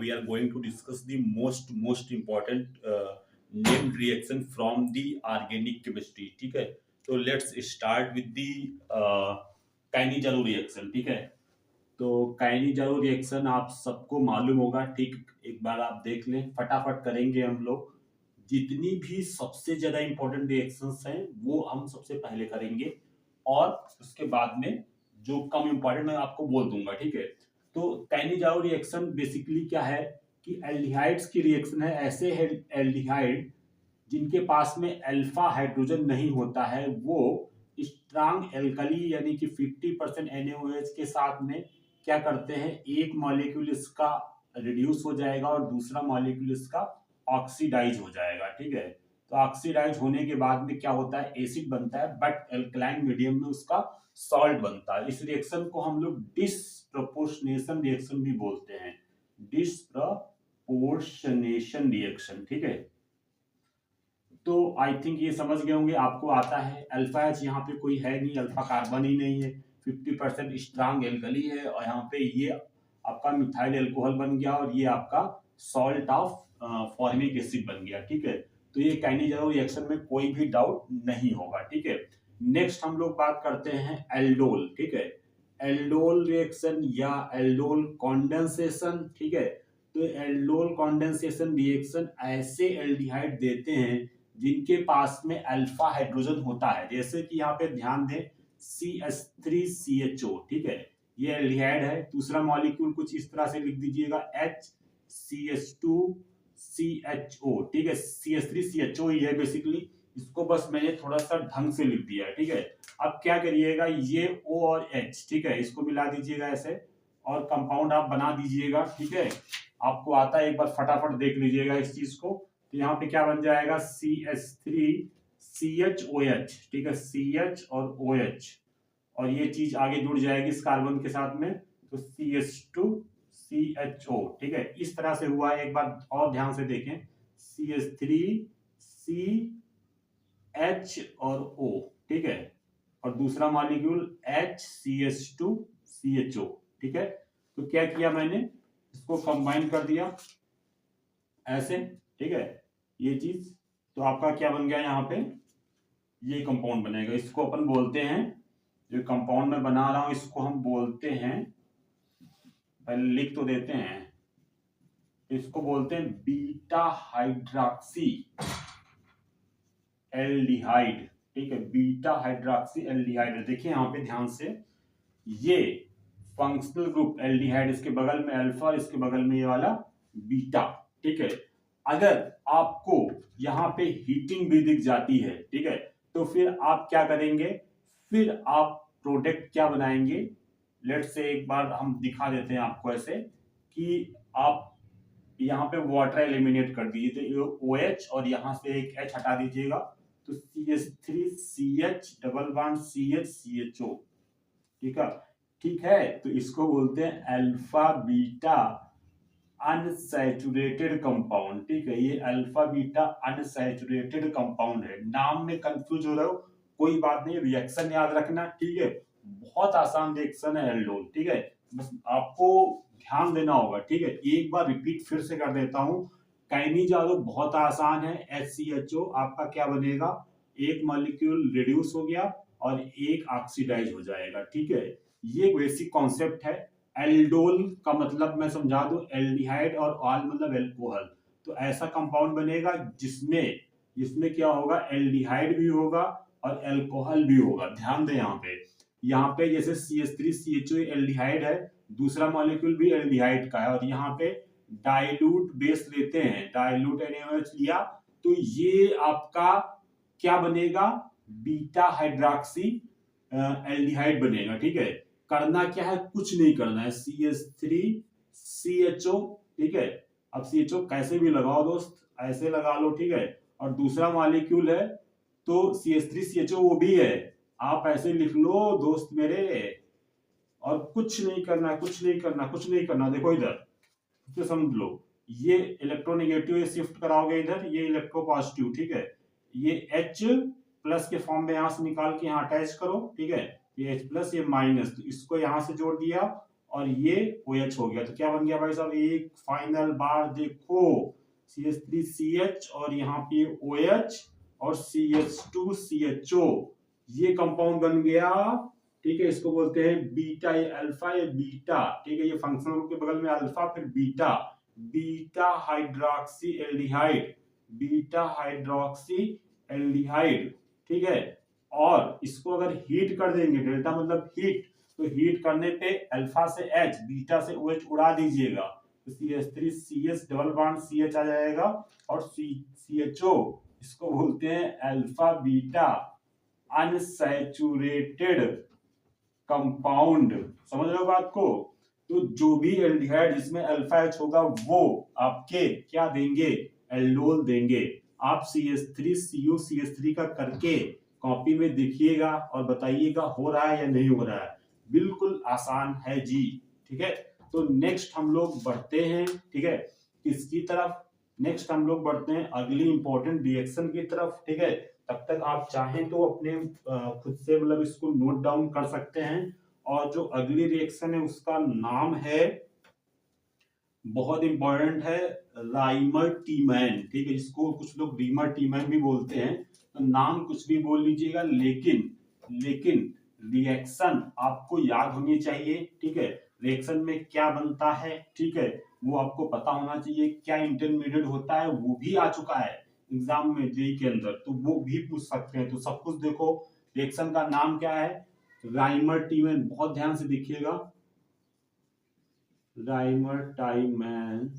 we are going to discuss the most important named reaction from the organic chemistry. ठीक है, तो let's start with the Cannizzaro reaction. ठीक है, तो काइनीजारो reaction आप सबको मालूम होगा. ठीक, एक बार आप देख लें, फटाफट करेंगे हम लोग. जितनी भी सबसे ज्यादा इंपॉर्टेंट रिएक्शंस हैं वो हम सबसे पहले करेंगे, और उसके बाद में जो कम इंपॉर्टेंट मैं आपको बोल दूंगा. ठीक है, तो काइनीजारो रिएक्शन बेसिकली क्या है कि एल्डिहाइड्स की रिएक्शन है. ऐसे एल्डिहाइड जिनके पास में अल्फा हाइड्रोजन नहीं होता है, वो स्ट्रांग एल्कली यानी कि 50% NaOH के साथ में क्या करते हैं, एक मॉलिक्यूल इसका रिड्यूस हो जाएगा और दूसरा मॉलिक्यूल इसका ऑक्सीडाइज हो जाएगा. ठीक है, तो ऑक्सीडाइज होने के बाद में क्या होता है, एसिड बनता है, बट एल्कलाइन मीडियम में उसका सॉल्ट बनता है. इस रिएक्शन को हम लोग डिसप्रपोर्शनेशन रिएक्शन भी बोलते हैं. Disproportionation reaction. ठीक है, तो आई थिंक ये समझ गए होंगे, आपको आता है. अल्फा एच यहाँ पे कोई है नहीं, अल्फा कार्बन ही नहीं है, 50% स्ट्रांग एल्कली है, और यहाँ पे ये आपका मिथाइल एल्कोहल बन गया और ये आपका सॉल्ट ऑफ फॉर्मिक एसिड बन गया. ठीक है, तो ये काइनीजारो रिएक्शन में कोई भी डाउट नहीं होगा. ठीक है, नेक्स्ट हम लोग बात करते हैं एल्डोल. ठीक है, एल्डोल रिएक्शन या एल्डोल कॉन्डेंसेशन. ठीक है, तो एल्डोल कॉन्डेंसेशन रिएक्शन ऐसे एल्डिहाइड देते हैं जिनके पास में अल्फा हाइड्रोजन होता है. जैसे कि यहाँ पे ध्यान दें, CH3CHO. ठीक है, ये एल्डिहाइड है. दूसरा मॉलिक्यूल कुछ इस तरह से लिख दीजिएगा, HCH2CHO. ठीक है, CH3CHO ही है बेसिकली, इसको बस मैंने थोड़ा सा ढंग से लिख दिया है. ठीक है, अब क्या करिएगा, ये O और H, ठीक है, इसको मिला दीजिएगा ऐसे और कंपाउंड आप बना दीजिएगा. ठीक है, आपको आता है, एक बार फटाफट देख लीजिएगा इस चीज को. तो यहाँ पे क्या बन जाएगा, CH3CHOH. ठीक है, CH और OH, और ये चीज आगे जुड़ जाएगी इस कार्बन के साथ में, तो CH2CHO. ठीक है, इस तरह से हुआ है. एक बार और ध्यान से देखें, CH3CH और O. ठीक है, और दूसरा मॉलिक्यूल HCH2CHO. ठीक है, तो क्या किया मैंने, इसको कंबाइन कर दिया ऐसे. ठीक है, ये चीज, तो आपका क्या बन गया, यहाँ पे ये कंपाउंड बनेगा. इसको अपन बोलते हैं, जो कंपाउंड में बना रहा हूं इसको हम बोलते हैं, पहले लिख तो देते हैं, इसको बोलते हैं बीटा हाइड्रॉक्सी एल्डिहाइड. ठीक है, बीटा हाइड्रॉक्सी एल्डिहाइड. देखिए यहाँ पे ध्यान से, ये फंक्शनल ग्रुप एल्डिहाइड, इसके बगल में अल्फा और इसके बगल में ये वाला बीटा. ठीक है, अगर आपको यहाँ पे हीटिंग भी दिख जाती है, ठीक है, तो फिर आप क्या करेंगे, फिर आप प्रोडक्ट क्या बनाएंगे. लेट से एक बार हम दिखा देते हैं आपको ऐसे, कि आप यहाँ पे वाटर एलिमिनेट कर दीजिए, तो OH और यहाँ से एक H हटा दीजिएगा, तो CH3CH डबल बॉन्ड CHCHO. ठीक है, ठीक है, तो इसको बोलते हैं अल्फा बीटा अनसैचुरेटेड कंपाउंड. ठीक है, ये अल्फा बीटा अनसैचुरेटेड कंपाउंड है. नाम में कंफ्यूज हो रहे हो, कोई बात नहीं, रिएक्शन याद रखना. ठीक है, बहुत आसान रिएक्शन है एल्डोल. ठीक है, बस आपको ध्यान देना होगा. ठीक है, एक बार रिपीट फिर से कर देता हूं, काइनीजारो बहुत आसान है. HCHO आपका क्या बनेगा, एक मॉलिक्यूल रिड्यूस हो गया और एक ऑक्सीडाइज हो जाएगा. ठीक है, ये बेसिक कॉन्सेप्ट है. एल्डोल का मतलब मैं समझा दूं, एल्डिहाइड और ऑल मतलब एल्कोहल. तो ऐसा कंपाउंड बनेगा जिसमें क्या होगा, एल्डिहाइड भी होगा और एल्कोहल भी होगा. ध्यान दें यहाँ पे जैसे CH3CHO एल्डिहाइड है, दूसरा मॉलिक्यूल भी एल्डिहाइड का है, और यहाँ पे डाइल्यूट बेस लेते हैं, डाइल्यूट NaOH लिया, तो ये आपका क्या बनेगा, बीटा हाइड्रॉक्सी एल्डिहाइड बनेगा. ठीक है, करना क्या है, कुछ नहीं करना है, CH3CHO. ठीक है, अब CHO कैसे भी लगाओ दोस्त, ऐसे लगा लो. ठीक है, और दूसरा मॉलिक्यूल है तो CH3CHO वो भी है, आप ऐसे लिख लो दोस्त मेरे, और कुछ नहीं करना, कुछ नहीं करना, कुछ नहीं करना. देखो इधर तो समझ लो, ये इलेक्ट्रोनेगेटिव ये शिफ्ट कराओगे इधर, ये इलेक्ट्रो पॉजिटिव. ठीक है, ये H प्लस के फॉर्म में यहां से निकाल के यहाँ अटैच करो. ठीक है, ये H प्लस ये माइनस, तो इसको यहां से जोड़ दिया और ये OH हो गया। तो क्या बन गया भाई साहब, एक फाइनल बार देखो CH3CH और यहाँ पे OH और CH2CHO, ये कंपाउंड बन गया। ठीक है, इसको बोलते हैं बीटा, ये अल्फा ये बीटा। ठीक है, ये फंक्शनल ग्रुप के बगल में अल्फा फिर beta, beta hydroxy aldehyde, beta hydroxy aldehyde. ठीक है, और इसको अगर हीट कर देंगे, डेल्टा मतलब हीट, तो हीट करने पे अल्फा से H, बीटा से OH उड़ा दीजिएगा, तो CH3CH डबल बॉन्ड CH आ जाएगा, और CHO इसको बोलते हैं अल्फा बीटा अनसैचुरेटेड कंपाउंड। समझ रहे हो बात को? तो जो भी एल्डिहाइड जिसमें अल्फा H होगा वो आपके क्या देंगे, एल्डोल देंगे। आप CH3CO CH3 का करके कॉपी में देखिएगा और बताइएगा हो रहा है या नहीं हो रहा है। बिल्कुल आसान है जी। ठीक है, तो नेक्स्ट हम लोग बढ़ते हैं। ठीक है, किसकी तरफ? नेक्स्ट हम लोग बढ़ते हैं अगली इंपॉर्टेंट रिएक्शन की तरफ। ठीक है, तब तक आप चाहें तो अपने खुद से मतलब इसको नोट डाउन कर सकते हैं। और जो अगली रिएक्शन है उसका नाम है, बहुत इंपॉर्टेंट है, राइमर टीमैन। ठीक है, इसको कुछ लोग रीमर टीमैन भी बोलते हैं। तो नाम कुछ भी बोल लीजिएगा, लेकिन लेकिन रिएक्शन आपको याद होनी चाहिए। ठीक है, रिएक्शन में क्या बनता है, ठीक है, वो आपको पता होना चाहिए। क्या इंटरमीडिएट होता है वो भी आ चुका है एग्जाम में, जेई के अंदर, तो वो भी पूछ सकते हैं। तो सब कुछ देखो, रिएक्शन का नाम क्या है, राइमर टीमैन। बहुत ध्यान से देखिएगा, राइमर टाइमैन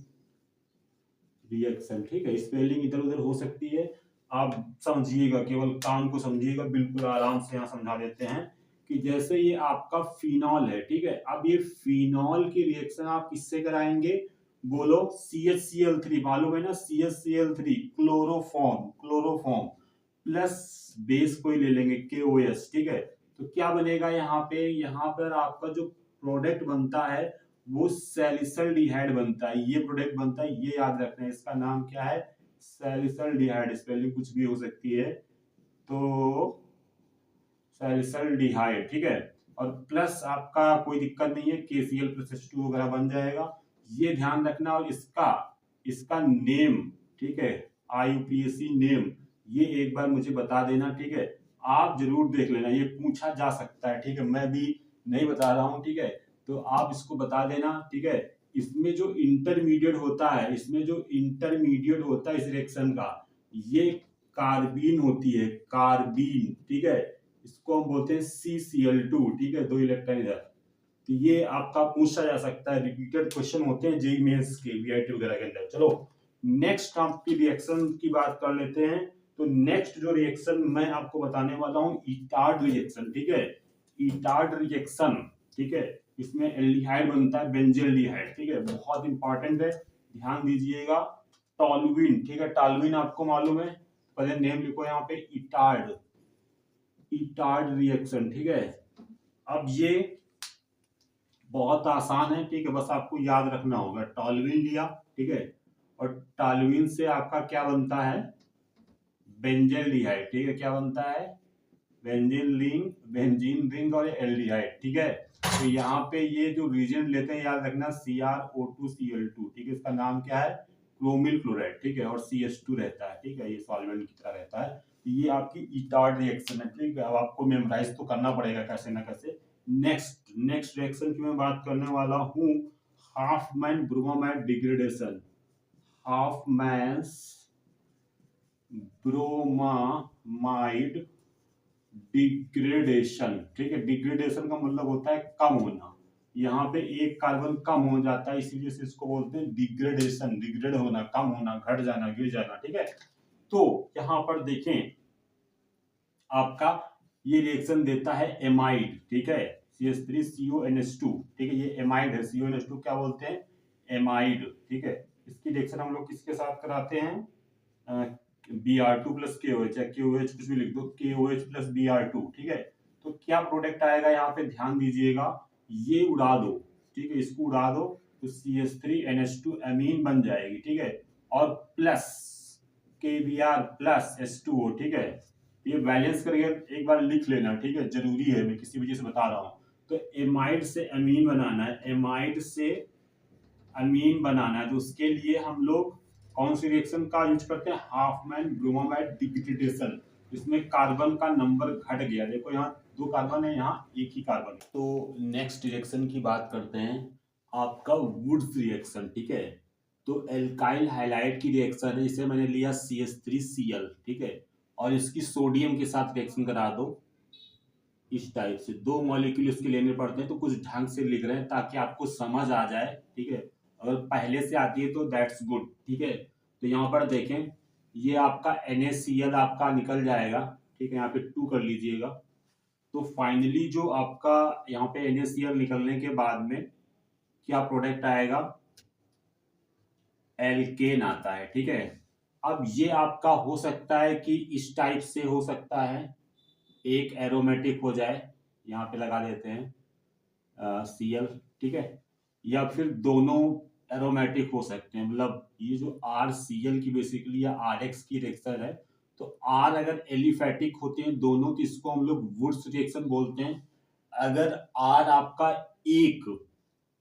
रिएक्शन। ठीक है, स्पेलिंग इधर उधर हो सकती है, आप समझिएगा, केवल काम को समझिएगा। बिल्कुल आराम से यहाँ समझा देते हैं कि जैसे ये आपका फिनॉल है। ठीक है, अब ये फिनॉल की रिएक्शन आप किससे कराएंगे, बोलो CHCl3, मालूम है ना, CHCl3 chloroform, chloroform plus base कोई ले लेंगे KOS। ठीक है, तो क्या बनेगा यहाँ पे, यहाँ पर आपका जो प्रोडक्ट बनता है वो सैलिसल्डिहाइड बनता है। ये प्रोडक्ट बनता है, ये याद रखना है, इसका नाम क्या है, सैलिसल्डिहाइड। स्पेलिंग कुछ भी हो सकती है, तो सैलिसल्डिहाइड। ठीक है, और प्लस आपका कोई दिक्कत नहीं है, KCl प्लस H2 वगैरह बन जाएगा, ये ध्यान रखना। और इसका इसका नेम, ठीक है, IUPAC नेम, ये एक बार मुझे बता देना। ठीक है, आप जरूर देख लेना, ये पूछा जा सकता है। ठीक है, मैं भी नहीं बता रहा हूँ। ठीक है, तो आप इसको बता देना। ठीक है, इसमें जो इंटरमीडिएट होता है, इसमें जो इंटरमीडिएट होता है इस रिएक्शन का, ये कार्बीन होती है, कार्बीन। ठीक है, इसको हम बोलते हैं CCl2। ठीक है, 2 इलेक्ट्रॉन इधर। तो ये आपका पूछा जा सकता है, रिपीटेड क्वेश्चन होते हैं जेईई मेंस के, VIT वगैरह के अंदर। चलो नेक्स्ट आपकी रिएक्शन की बात कर लेते हैं। तो नेक्स्ट जो रिएक्शन मैं आपको बताने वाला हूँ, ईटार्ड रिएक्शन। ठीक है, ईटार्ड रिएक्शन। ठीक है, इसमें एल्डिहाइड बनता है, बेंजील्डिहाइड। ठीक है, बहुत इंपॉर्टेंट है, ध्यान दीजिएगा। टॉलुइन, ठीक है, टॉलुइन आपको मालूम है, पहले नेम लिखो यहाँ पे, ईटार्ड, ईटार्ड रिएक्शन। ठीक है, अब ये बहुत आसान है। ठीक है, बस आपको याद रखना होगा, टॉलुइन लिया। ठीक है, और टॉलुइन से आपका क्या बनता है, बेंजील्डिहाइड। ठीक है, क्या बनता है, बेंजीन रिंग, बेंजीन रिंग और एल्डिहाइड। ठीक है, तो यहाँ पे ये जो रीजन लेते हैं याद रखना, CrO2Cl2। ठीक है, इसका नाम क्या है, क्रोमिल क्लोराइड। ठीक है, और CH2 रहता है। ठीक है, ये सॉल्वेंट की तरह रहता है। ये आपकी ईटार्ड रिएक्शन है। ठीक है, अब आपको मेमोराइज तो करना पड़ेगा कैसे ना कैसे। नेक्स्ट रिएक्शन की मैं बात करने वाला हूँ, Hopman bromide degradation, Hopman bromide degradation. ठीक है, डिग्रेडेशन का मतलब होता है कम होना। यहाँ पे एक कार्बन कम हो जाता है, इसीलिए से इसको बोलते हैं डिग्रेडेशन, डिग्रेड होना, कम होना, घट जाना, गिर जाना। ठीक है, तो यहाँ पर देखें, आपका ये रिएक्शन देता है एमाइड। ठीक है, CH3CONH2। ठीक है, ये एमाइड है, CONH2 क्या बोलते हैं, एमाइड। ठीक है, इसकी रिएक्शन हम लोग किसके साथ कराते हैं, Br2 प्लस KOH, या KOH कुछ भी लिख दो, KOH प्लस Br2। ठीक है, तो क्या प्रोडक्ट आएगा यहाँ पे, ध्यान दीजिएगा, ये उड़ा दो। ठीक है, इसको उड़ा दो, तो CH3NH2 एमीन बन जाएगी। ठीक है, और प्लस KBr प्लस H2O। ठीक है, ये बैलेंस करके एक बार लिख लेना। ठीक है, जरूरी है, मैं किसी वजह से बता रहा हूँ। तो एमाइड से अमीन बनाना है, एमाइड से अमीन बनाना है, तो उसके लिए हम लोग कौन सी रिएक्शन का यूज करते हैं, हाफमैन ब्रोमाइड डिग्रेडेशन। इसमें कार्बन का नंबर घट गया, देखो यहाँ 2 कार्बन है, यहाँ एक ही कार्बन है। तो नेक्स्ट रिएक्शन की बात करते हैं, आपका वुड्स रिएक्शन, ठीक है। तो एल्काइल हाइलाइड की रिएक्शन है, इसे मैंने लिया CH3Cl, ठीक है, और इसकी सोडियम के साथ रिएक्शन करा दो इस टाइप से, 2 मॉलिक्यूल इसके लेने पड़ते हैं, तो कुछ ढंग से लिख रहे हैं ताकि आपको समझ आ जाए, ठीक है। अगर पहले से आती है तो दैट्स गुड, ठीक है। तो यहाँ पर देखें, ये आपका NaCl आपका निकल जाएगा, ठीक है, यहाँ पे 2 कर लीजिएगा। तो फाइनली जो आपका यहाँ पे NaCl निकलने के बाद में क्या प्रोडक्ट आएगा, एल्केन आता है, ठीक है। अब ये आपका हो सकता है कि इस टाइप से हो सकता है, एक एरोमेटिक हो जाए, यहाँ पे लगा देते हैं Cl, ठीक है, या फिर दोनों एरोमेटिक हो सकते हैं, मतलब ये जो RCl की बेसिकली या RX की रिएक्शन है, तो R अगर एलिफेटिक होते हैं दोनों, तो इसको हम लोग वुड्स रिएक्शन बोलते हैं। अगर R आपका एक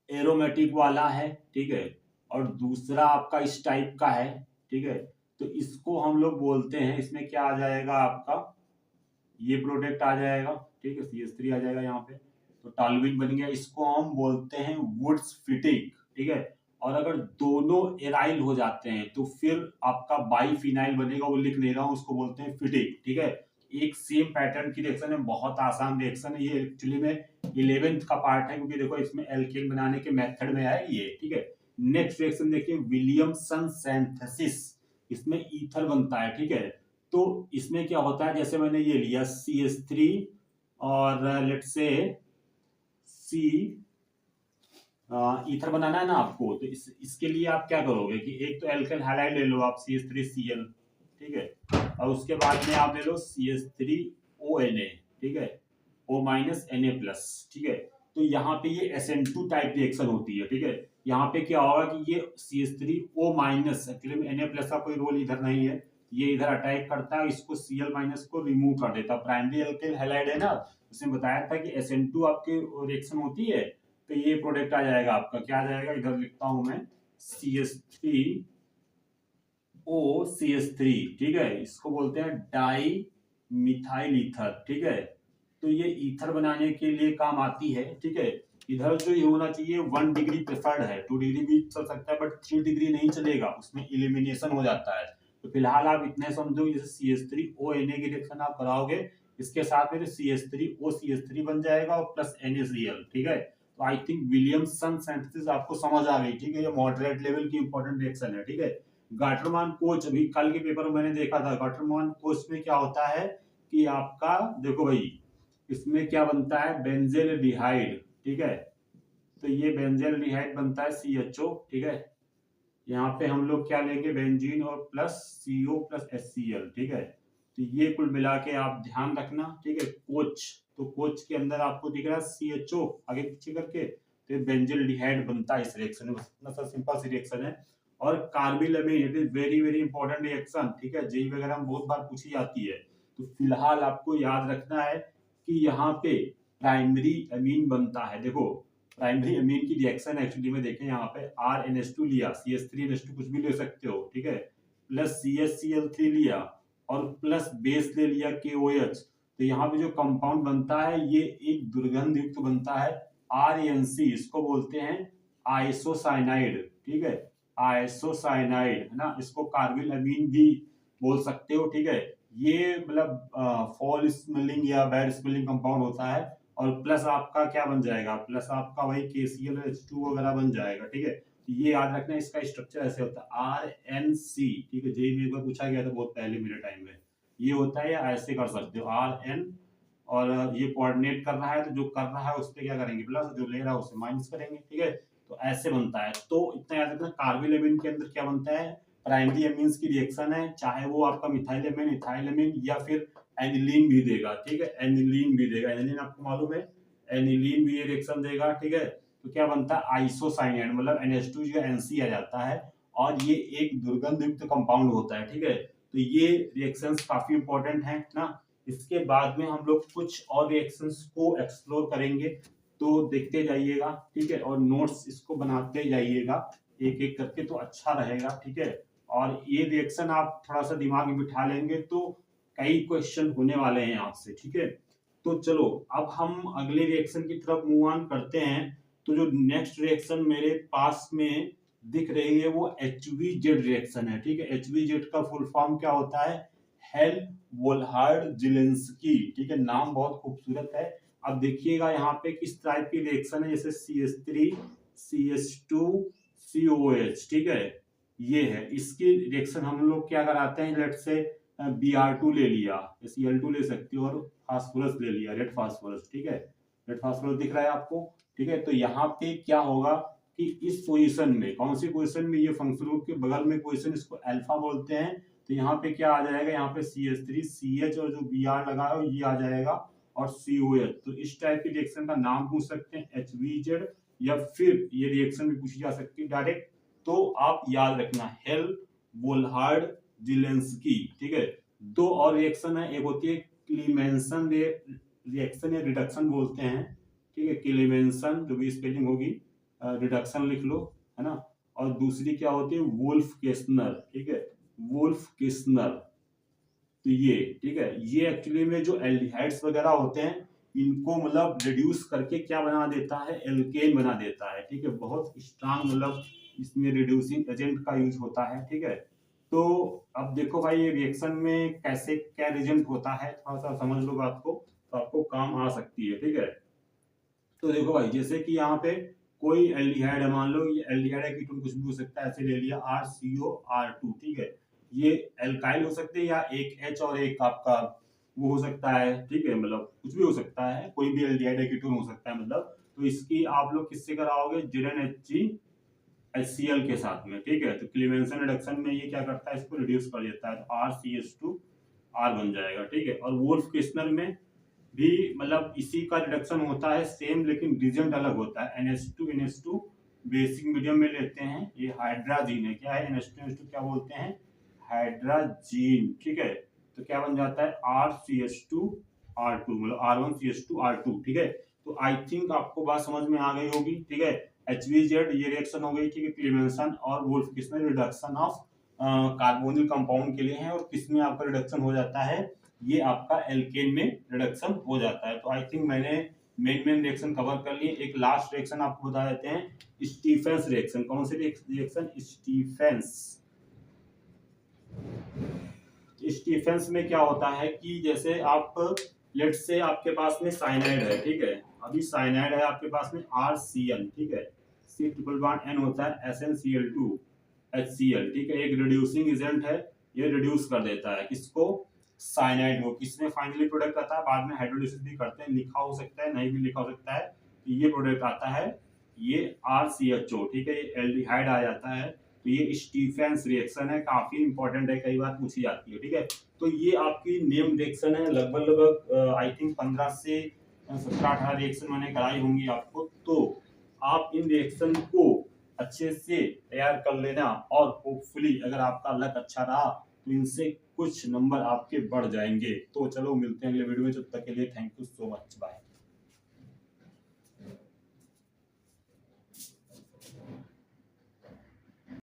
एरोमेटिक वाला है, ठीक है, और दूसरा आपका इस टाइप का है, ठीक है, तो इसको हम लोग बोलते हैं, इसमें क्या आ जाएगा आपका, ये प्रोडक्ट आ जाएगा, ठीक है, CH3 आ जाएगा यहाँ पे, तो टॉल्यूइन बन गया, इसको हम बोलते हैं वुड्स फिटिक, ठीक है। और अगर दोनों एराइल हो जाते हैं तो फिर आपका बाईफिनाइल बनेगा, वो लिख नहीं रहा हूँ, उसको बोलते हैं फिटिक, ठीक है। एक सेम पैटर्न की रिएक्शन है, बहुत आसान रिएक्शन है ये, एक्चुअली में 11th का पार्ट है, क्योंकि देखो इसमें एल्केन बनाने के मेथड में है ये, ठीक है। नेक्स्ट रिएक्शन देखिए, विलियमसन सिंथेसिस, इसमें ईथर बनता है, ठीक है। तो इसमें क्या होता है, जैसे मैंने ये लिया CH3 और लेट्स से C, ईथर बनाना है ना आपको, तो इसके लिए आप क्या करोगे कि एक तो एल्काइल हाइलाइड ले लो आप CH3Cl, ठीक है, और उसके बाद में आप ले लो CH3ONa, ठीक है, O-Na+, ठीक है। तो यहाँ पे ये SN2 टाइप रिएक्शन होती है, ठीक है। यहाँ पे क्या होगा कि ये CH3O-, एक्चुअली में Na+ का कोई रोल इधर नहीं है, ये इधर अटैक करता है, इसको Cl- को रिमूव कर देता है। प्राइमरी एल्काइल हाइलाइड है ना, उसने बताया था कि SN2 आपकी रिएक्शन होती है, तो ये प्रोडक्ट आ जाएगा आपका, क्या आ जाएगा, इधर लिखता हूं मैं CH3OCH3, ठीक है, इसको बोलते हैं डाई मिथाइल ईथर, ठीक है। तो ये ईथर बनाने के लिए काम आती है, ठीक है। इधर जो ये होना चाहिए 1 डिग्री प्रेफर्ड है, 2 डिग्री भी चल सकता है, बट 3 डिग्री नहीं चलेगा, उसमें इलिमिनेशन हो जाता है। तो फिलहाल आप इतने समझो, जैसे CH3ONa की रिएक्शन आप कराओगे, इसके साथ में CH3OCH3 बन जाएगा और प्लस NaCl, ठीक है। तो आई थिंक विलियमसन सिंथेसिस आपको समझ आ गई, ठीक है, ये मॉडरेट लेवल की इंपॉर्टेंट रिएक्शन है, ठीक है। गाटरमान कोच, अभी कल के पेपर में मैंने देखा था, गाटरमान कोच में क्या होता है कि आपका देखो भाई, इसमें क्या बनता है, बेंजेल्डिहाइड, ठीक है। तो ये बेंजेल्डिहाइड बनता है CHO, ठीक है। यहाँ पे हम लोग क्या लेंगे, बेंजीन और प्लस CO प्लस HCl, ठीक है। तो ये कुल मिला के आप ध्यान रखना, ठीक है। कोच, तो कोच के अंदर आपको दिख रहा है CHO आगे पीछे करके, तो बेंजेल्डिहाइड बनता है इस रिएक्शन में, इतना सा सिंपल सी रिएक्शन है। और carbylamine, it is very very important reaction, ठीक है, जेई वगैरह में बहुत बार पूछी जाती है। तो फिलहाल आपको याद रखना है कि यहाँ पे प्राइमरी अमीन बनता है, देखो प्राइमरी अमीन की रिएक्शन एक्चुअली में देखें, यहाँ पे RNH2 लिया, CH3NH2 कुछ भी ले सकते हो, ठीक है, प्लस CHCl3 लिया और प्लस बेस ले लिया KOH, तो यहाँ पे जो कंपाउंड बनता है ये एक दुर्गंध युक्त बनता है RNC, इसको बोलते हैं आइसोसाइनाइड, ठीक है, आइसोसाइनाइड है ना, इसको कार्बिल अमीन भी बोल सकते हो, ठीक है। ये मतलब फॉल स्मेलिंग या बैड स्मेलिंग कंपाउंड होता है, और प्लस आपका क्या बन जाएगा, प्लस आपका वही KClH2 वगैरह बन जाएगा, ठीक है। तो ये याद रखना, इसका स्ट्रक्चर ऐसे होता है RNC, ठीक है, जेई में एक बार पूछा गया था बहुत पहले मेरे टाइम में, ये होता है, या ऐसे कर सकते हो RN, और ये कोऑर्डिनेट कर रहा है, तो जो कर रहा है उस पर क्या करेंगे प्लस, जो ले रहा है उसे माइनस करेंगे, ठीक है। तो ऐसे बनता है, तो इतना याद रखना, कार्बिल अमीन के अंदर क्या बनता है, प्राइमरी अमीन्स की रिएक्शन है, चाहे वो आपका मिथाइल अमीन, इथाइल अमीन, या फिर एनिलीन भी देगा, ठीक है, एनिलीन भी देगा, एनिलीन आपको मालूम है, एनिलीन भी ये रिएक्शन देगा, ठीक है। तो क्या बनता है, आइसोसाइनाइड, मतलब NH2 जो NC आ जाता है, और ये एक दुर्गंध युक्त कंपाउंड होता है, ठीक है। तो ये रिएक्शंस काफी इंपॉर्टेंट है ना। इसके बाद में हम लोग कुछ और रिएक्शंस को एक्सप्लोर करेंगे, तो देखते जाइएगा, ठीक है, और नोट्स इसको बनाते जाइएगा एक एक करके, तो अच्छा रहेगा, ठीक है। और ये रिएक्शन आप थोड़ा सा दिमाग में बिठा लेंगे तो कई क्वेश्चन होने वाले हैं आपसे, ठीक है। तो चलो अब हम अगले रिएक्शन की तरफ मूव ऑन करते हैं। तो जो नेक्स्ट रिएक्शन मेरे पास में दिख रही है वो HVZ रिएक्शन है, ठीक है। HVZ का फुल फॉर्म क्या होता है? हेल वोल्हार्ड जिलेंस्की, ठीक है, नाम बहुत खूबसूरत है। अब देखिएगा यहाँ पे किस टाइप की रिएक्शन है, जैसे CH3 CH2 COH, ठीक है, ये है इसकी रिएक्शन। हम लोग क्या कराते हैं, लेट से Br2 ले लिया, Cl2 ले सकते हो, और फास्फोरस ले लिया, रेड फास्फोरस, ठीक है, रेड फास्फोरस दिख रहा है आपको, ठीक है। तो यहाँ पे क्या होगा कि इस पोजीशन में, कौन सी पोजीशन में, ये फंक्शनल ग्रुप के बगल में पोजीशन, इसको अल्फा बोलते हैं। तो यहाँ पे क्या आ जाएगा, यहाँ पे CH3 CH और जो Br लगा है ये आ जाएगा, और COH। तो इस टाइप की रिएक्शन का नाम पूछ सकते हैं HVZ, या फिर ये रिएक्शन भी पूछी जा सकती है डायरेक्ट। तो आप याद रखना, हेल वोल्हार्ड जिलेंस्की, ठीक है। दो और रिएक्शन है, एक होती है क्लीमेंसन रिएक्शन या रिडक्शन बोलते हैं, ठीक है, क्लीमेंसन जो भी स्पेलिंग होगी, रिडक्शन लिख लो, है ना। और दूसरी क्या होती है, वुल्फ केस्नर, ठीक है, वुल्फ केस्नर। तो ये, ठीक है, ये एक्चुअली में जो एल्डिहाइड्स वगैरह होते हैं इनको मतलब रिड्यूस करके क्या बना देता है, एल्केन बना देता है, ठीक है। बहुत स्ट्रांग मतलब इसमें रिड्यूसिंग एजेंट का यूज होता है, ठीक है। तो अब देखो भाई ये रिएक्शन में कैसे क्या रिजल्ट होता है, थोड़ा सा समझ लो बात को, तो आपको काम आ सकती है, ठीक है। तो देखो भाई, जैसे कि यहाँ पे कोई एल्डिहाइड है, मान लो ये एल्डिहाइड है, कीटोन कुछ भी हो सकता है, ऐसे ले लिया RCOR2, ठीक है। ये एल्काइल हो सकते हैं, या एक H और एक आपका वो हो सकता है, ठीक है, मतलब कुछ भी हो सकता है, कोई भी एल्डिहाइड है कीटोन हो सकता है मतलब। तो इसकी आप लोग किससे कराओगे, ZnHg HCl के साथ में, ठीक है। तो क्लीमेंसन रिडक्शन में ये क्या करता है, इसको रिड्यूस कर देता है, तो RCH2R बन जाएगा, ठीक है। और वुल्फ केस्नर में भी मतलब इसी का रिडक्शन होता है सेम, लेकिन रिजल्ट अलग होता है। NH2 बेसिक मीडियम में लेते हैं, ये हाइड्राजीन है, क्या है, NH2 क्या बोलते हैं, हाइड्राजीन, ठीक है। तो क्या बन जाता है, RCH2R2, मतलब R1CH2R2, ठीक है। तो आई थिंक आपको बात समझ में आ गई होगी, ठीक है। HVZ ये रिएक्शन हो गई, ठीक है, क्लीमेंसन और Wolff Kishner reduction of carbonyl compound के लिए है, और किसमें आपका रिडक्शन हो जाता है, ये आपका एल्केन में रिडक्शन हो जाता है। तो आई थिंक मैंने मेन रिएक्शन कवर कर लिए। एक लास्ट रिएक्शन आपको बता देते हैं, स्टीफेंस रिएक्शन। कौन सी रिएक्शन, स्टीफेंस। स्टीफेंस में क्या होता है कि जैसे आप लेट से आपके पास में साइनाइड है, ठीक है, अभी साइनाइड है आपके पास में RCl, ठीक है, C ट्रिपल बॉन्ड N होता है SnCl2 HCl, ठीक है, एक रिड्यूसिंग एजेंट है, ये रिड्यूस कर देता है किसको, साइनाइड को। किसमें फाइनली प्रोडक्ट आता है, बाद में हाइड्रोलिसिस भी करते हैं, लिखा हो सकता है नहीं भी लिखा हो सकता है, तो ये प्रोडक्ट आता है, ये RCHO, ठीक है, ये एल्डिहाइड आ जाता है। तो ये स्टीफेंस रिएक्शन है, काफी इंपॉर्टेंट है, कई बार पूछी जाती है, ठीक है। तो ये आपकी नेम रिएक्शन है, लगभग आई थिंक 15 से 17-18 रिएक्शन मैंने कराई होंगी आपको। तो आप इन रिएक्शन को अच्छे से तैयार कर लेना, और होपफुली अगर आपका लक अच्छा रहा तो इनसे कुछ नंबर आपके बढ़ जाएंगे। तो चलो मिलते हैं अगले वीडियो में, जब तक के लिए thank you so much, bye.